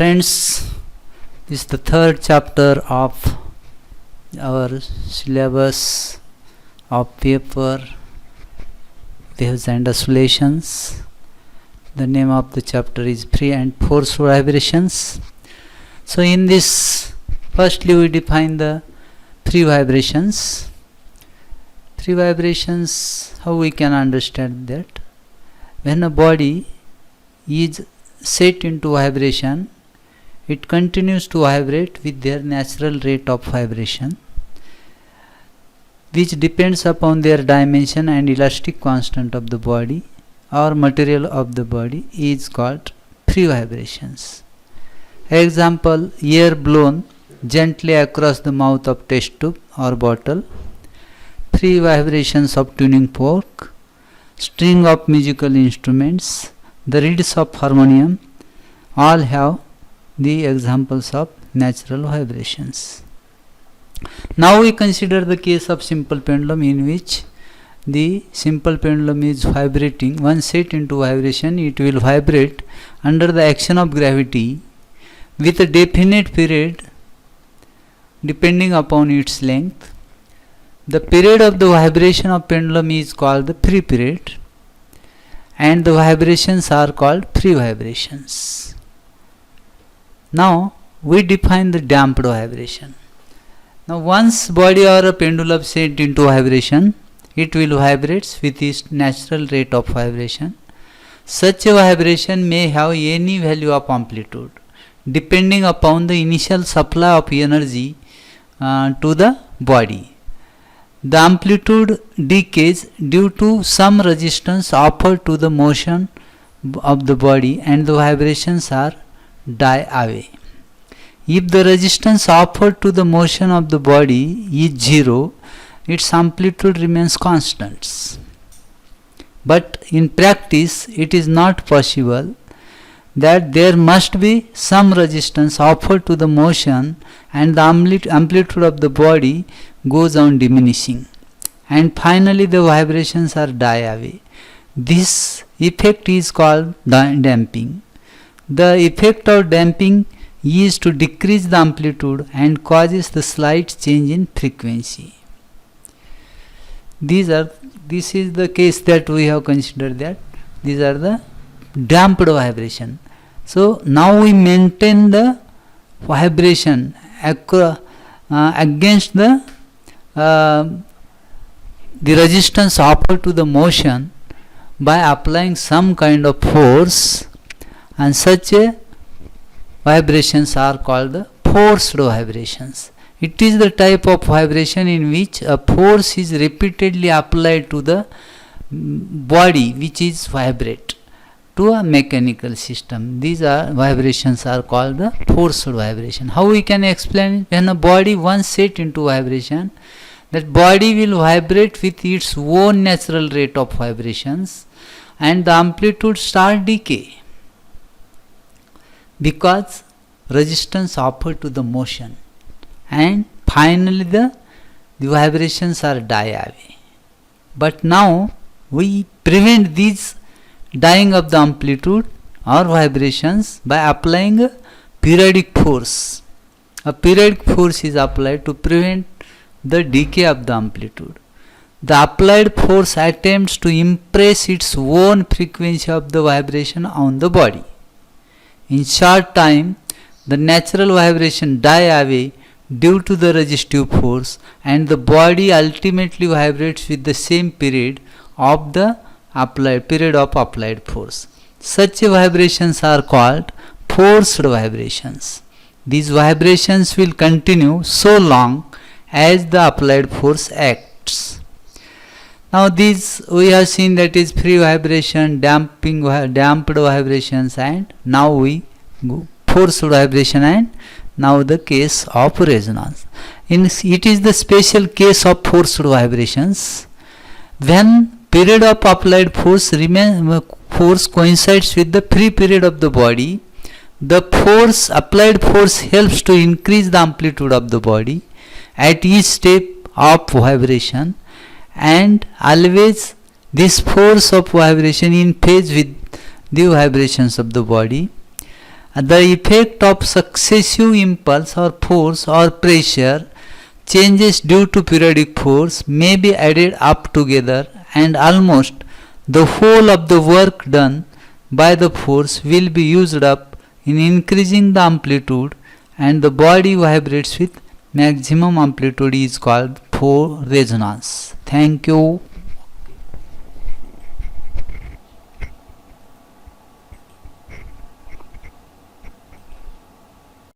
Friends, this is the third chapter of our syllabus of paper Waves and Oscillations. The name of the chapter is Free and Forced Vibrations. So in this, firstly we define the free vibrations. Free vibrations, how we can understand that? When a body is set into vibration, it continues to vibrate with their natural rate of vibration, which depends upon their dimension and elastic constant of the body or material of the body is called free vibrations. Example, air blown gently across the mouth of test tube or bottle, free vibrations of tuning fork, string of musical instruments, the reeds of harmonium, all have the examples of natural vibrations. Now we consider the case of simple pendulum, in which the simple pendulum is vibrating. Once set into vibration, it will vibrate under the action of gravity with a definite period depending upon its length. The period of the vibration of pendulum is called the free period, and the vibrations are called free vibrations. Now we define the damped vibration. Now once body or a pendulum set into vibration, it will vibrate with its natural rate of vibration. Such a vibration may have any value of amplitude depending upon the initial supply of energy to the body. The amplitude decays due to some resistance offered to the motion of the body, and the vibrations are die away. If the resistance offered to the motion of the body is zero, its amplitude remains constant. But in practice, it is not possible that there must be some resistance offered to the motion, and the amplitude of the body goes on diminishing, and finally the vibrations are die away. This effect is called damping. The effect of damping is to decrease the amplitude and causes the slight change in frequency. This is the case that we have considered, that these are the damped vibration. So now we maintain the vibration against the resistance offered to the motion by applying some kind of force, and such a vibrations are called the forced vibrations. It is the type of vibration in which a force is repeatedly applied to the body which is vibrate to a mechanical system. These are vibrations are called the forced vibration. How we can explain it? When a body once set into vibration, that body will vibrate with its own natural rate of vibrations, and the amplitude start decay because resistance offered to the motion, and finally the vibrations are die away. But now we prevent these dying of the amplitude or vibrations by applying a periodic force. A periodic force is applied to prevent the decay of the amplitude. The applied force attempts to impress its own frequency of the vibration on the body. In short time, the natural vibration die away due to the resistive force, and the body ultimately vibrates with the same period of the applied force. Such vibrations are called forced vibrations. These vibrations will continue so long as the applied force acts. Now these we have seen, that is free vibration, damped vibrations, and now we go forced vibration, and now the case of resonance. It is the special case of forced vibrations. When period of applied force coincides with the free period of the body, the applied force helps to increase the amplitude of the body at each step of vibration, and always this force of vibration in phase with the vibrations of the body. The effect of successive impulse or force or pressure changes due to periodic force may be added up together, and almost the whole of the work done by the force will be used up in increasing the amplitude, and the body vibrates with maximum amplitude is called for resonance. Thank you.